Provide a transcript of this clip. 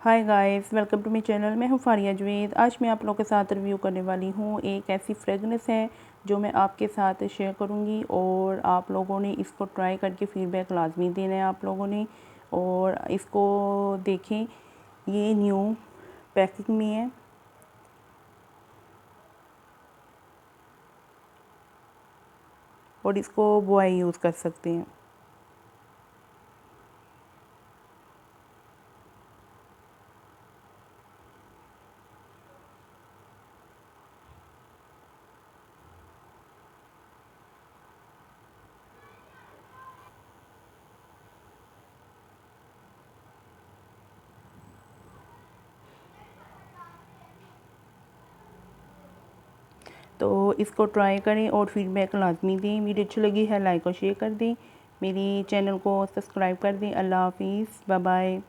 Hi guys, welcome to my channel. मैं हूँ फारिया जवेद। आज मैं आप लोगों के साथ रिव्यू करने वाली हूँ। एक ऐसी फ्रेगनेंस है जो मैं आपके साथ शेयर करूँगी और आप लोगों ने इसको ट्राई करके फ़ीडबैक लाजमी देना है आप लोगों ने। और इसको देखें, ये न्यू पैकिंग में है और इसको बॉय यूज़ कर सकते हैं। तो इसको ट्राई करें और फीडबैक लाजमी दें। वीडियो अच्छी लगी है लाइक और शेयर कर दें। मेरी चैनल को सब्सक्राइब कर दें। अल्लाह हाफिज़, बाय बाय।